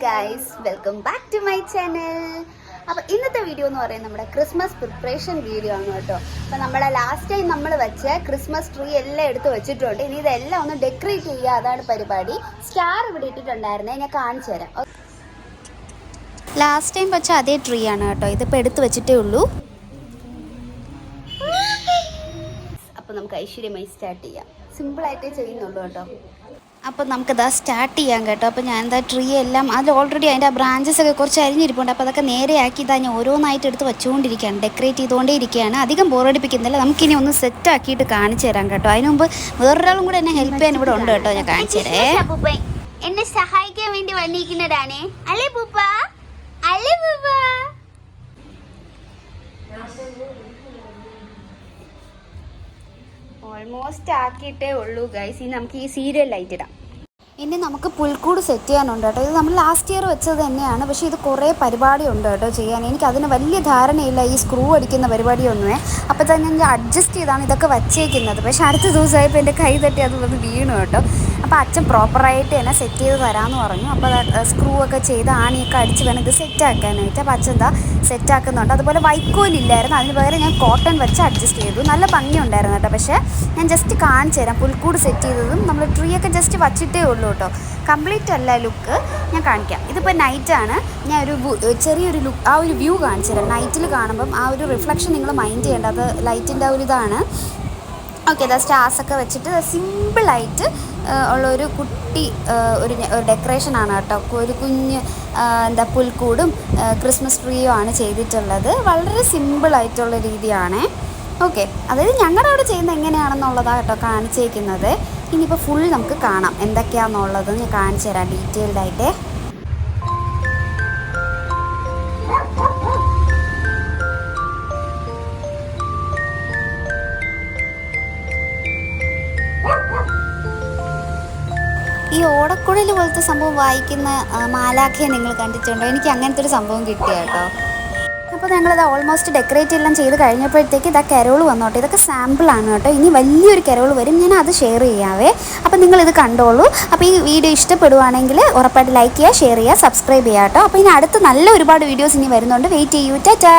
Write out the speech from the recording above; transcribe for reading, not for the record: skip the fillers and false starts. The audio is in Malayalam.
guys, welcome back to my channel. അപ്പോൾ ഇന്നത്തെ വീഡിയോ എന്ന് പറയുന്നത് നമ്മുടെ ക്രിസ്മസ് പ്രിപ്പറേഷൻ വീഡിയോ ആണ് കേട്ടോ. അപ്പോൾ നമ്മുടെ ലാസ്റ്റ് ടൈം നമ്മൾ വെച്ച ക്രിസ്മസ് ട്രീ എല്ലാം എടുത്ത് വെച്ചിട്ടുണ്ട്. ഇനി ഇതെല്ലാം ഒന്ന് ഡെക്കറേറ്റ് ചെയ്യുക, അതാണ് പരിപാടി. സ്റ്റാർ ഇവിടെ ഇട്ടിട്ടുണ്ടായിരുന്നേ, ഞാൻ കാണിച്ചു തരാം. ലാസ്റ്റ് ടൈം വെച്ച അതേ ട്രീ ആണ് കേട്ടോ, ഇതിപ്പോൾ എടുത്ത് വെച്ചിട്ടേ ഉള്ളൂ. അപ്പോൾ നമുക്ക് ഐശ്വര്യമായി സ്റ്റാർട്ട് ചെയ്യാം. സിമ്പിളായിട്ടേ ചെയ്യുന്നുള്ളൂ കേട്ടോ. അപ്പോൾ നമുക്കിതാ സ്റ്റാർട്ട് ചെയ്യാം കേട്ടോ. അപ്പോൾ ഞാൻ എന്താ ട്രീ എല്ലാം അതിൽ ഓൾറെഡി അതിൻ്റെ ബ്രാഞ്ചസ് ഒക്കെ കുറച്ച് അരിഞ്ഞിരിപ്പുണ്ട്. അപ്പോൾ അതൊക്കെ നേരെയാക്കി ഇതാ ഞാൻ ഓരോന്നായിട്ട് എടുത്ത് വെച്ചുകൊണ്ടിരിക്കുകയാണ്, ഡെക്കറേറ്റ് ചെയ്തുകൊണ്ടേ ഇരിക്കുകയാണ്. അധികം ബോറടിപ്പിക്കുന്നില്ല. നമുക്കിനി ഒന്ന് സെറ്റ് ആക്കിയിട്ട് കാണിച്ചു തരാം കേട്ടോ. അതിന് മുമ്പ് വേറൊരാളും കൂടെ എന്നെ ഹെൽപ്പ് ചെയ്യാൻ ഇവിടെ ഉണ്ട് കേട്ടോ. ഞാൻ കാണിച്ചു തരേ. എന്നെ സഹായിക്കാൻ വേണ്ടി വന്നിരിക്കുന്നതാണ് അല്ലേ പൂപ്പ? അല്ലേ പൂപ്പ? ഓൾമോസ്റ്റ് ആക്കിയിട്ടേ ഉള്ളൂ ഗൈസ്. ഇനി നമുക്ക് ഈ സീരിയൽ ലൈറ്റ് ഇടാം. ഇനി നമുക്ക് പുൽക്കൂട് സെറ്റ് ചെയ്യാനുണ്ട് കേട്ടോ. ഇത് നമ്മൾ ലാസ്റ്റ് ഇയർ വെച്ചത് തന്നെയാണ്, പക്ഷേ ഇത് കുറേ പരിപാടി ഉണ്ട് കേട്ടോ ചെയ്യാൻ. എനിക്ക് അതിന് വലിയ ധാരണയില്ല, ഈ സ്ക്രൂ അടിക്കുന്ന പരിപാടിയൊന്നുമേ. അപ്പോൾ തന്നെ ഞാൻ അഡ്ജസ്റ്റ് ചെയ്താണ് ഇതൊക്കെ വച്ചേക്കുന്നത്. പക്ഷേ അടുത്ത ദിവസമായപ്പോൾ എൻ്റെ കൈ തട്ടി അത് വന്ന് വീണു കേട്ടോ. അപ്പോൾ അച്ഛൻ പ്രോപ്പറായിട്ട് തന്നെ സെറ്റ് ചെയ്ത് തരാമെന്ന് പറഞ്ഞു. അപ്പോൾ സ്ക്രൂ ഒക്കെ ചെയ്ത് ആണിയൊക്കെ അടിച്ച് വേണം ഇത് സെറ്റാക്കാനായിട്ട്. അപ്പോൾ അച്ഛൻ എന്താ സെറ്റാക്കുന്നുണ്ട്. അതുപോലെ വൈക്കോലില്ലായിരുന്നു, അതിന് പകരം ഞാൻ കോട്ടൺ വെച്ച് അഡ്ജസ്റ്റ് ചെയ്തു. നല്ല ഭംഗിയുണ്ടായിരുന്നു കേട്ടോ. പക്ഷേ ഞാൻ ജസ്റ്റ് കാണിച്ചു തരാം. പുൽക്കൂട് സെറ്റ് ചെയ്തതും നമ്മൾ ട്രീ ഒക്കെ ജസ്റ്റ് വച്ചിട്ടേ ഉള്ളൂ കേട്ടോ. കംപ്ലീറ്റ് അല്ല ലുക്ക്, ഞാൻ കാണിക്കാം. ഇതിപ്പോൾ നൈറ്റാണ്. ഞാൻ ചെറിയൊരു ലുക്ക്, ആ ഒരു വ്യൂ കാണിച്ചു തരാം. നൈറ്റിൽ കാണുമ്പം ആ ഒരു റിഫ്ലക്ഷൻ നിങ്ങൾ മൈൻഡ് ചെയ്യേണ്ട, അത് ലൈറ്റിൻ്റെ ഒരു ഇതാണ്. ഓക്കെ, ഇതാ സ്റ്റാർസൊക്കെ വെച്ചിട്ട് സിമ്പിളായിട്ട് ഉള്ളൊരു കുട്ടി ഒരു ഡെക്കറേഷനാണ് കേട്ടോ. ഒരു കുഞ്ഞ് എന്താ പുൽക്കൂടും ക്രിസ്മസ് ട്രീയും ആണ് ചെയ്തിട്ടുള്ളത്. വളരെ സിമ്പിളായിട്ടുള്ള രീതിയാണ്. ഓക്കെ, അതായത് ഞങ്ങളുടെ അവിടെ ചെയ്യുന്നത് എങ്ങനെയാണെന്നുള്ളതാണ് കേട്ടോ കാണിച്ചേക്കുന്നത്. ഇനിയിപ്പോൾ ഫുൾ നമുക്ക് കാണാം എന്തൊക്കെയാണെന്നുള്ളത് ഞാൻ കാണിച്ചു തരാം ഡീറ്റെയിൽഡായിട്ട്. ഈ ഓടക്കുഴൽ പോലത്തെ സംഭവം വായിക്കുന്ന മാലാഖയെ നിങ്ങൾ കണ്ടിട്ടുണ്ടോ? എനിക്ക് അങ്ങനത്തെ ഒരു സംഭവം കിട്ടിയ കേട്ടോ. അപ്പോൾ ഞങ്ങളിത് ഓൾമോസ്റ്റ് ഡെക്കറേറ്റ് എല്ലാം ചെയ്ത് കഴിഞ്ഞപ്പോഴത്തേക്ക് ഇതാ കരോൾ വന്നോട്ടെ. ഇതൊക്കെ സാമ്പിളാണ് കേട്ടോ. ഇനി വലിയൊരു കരോൾ വരും, ഞാൻ അത് ഷെയർ ചെയ്യാവേ. അപ്പോൾ നിങ്ങളിത് കണ്ടോളൂ. അപ്പോൾ ഈ വീഡിയോ ഇഷ്ടപ്പെടുവാണെങ്കിൽ ഉറപ്പായിട്ട് ലൈക്ക് ചെയ്യുക, ഷെയർ ചെയ്യുക, സബ്സ്ക്രൈബ് ചെയ്യുക കേട്ടോ. അപ്പോൾ ഇനി അടുത്ത് നല്ല ഒരുപാട് വീഡിയോസ് ഇനി വരുന്നുണ്ട്. വെയിറ്റ് ചെയ്യൂ. ടാറ്റാ.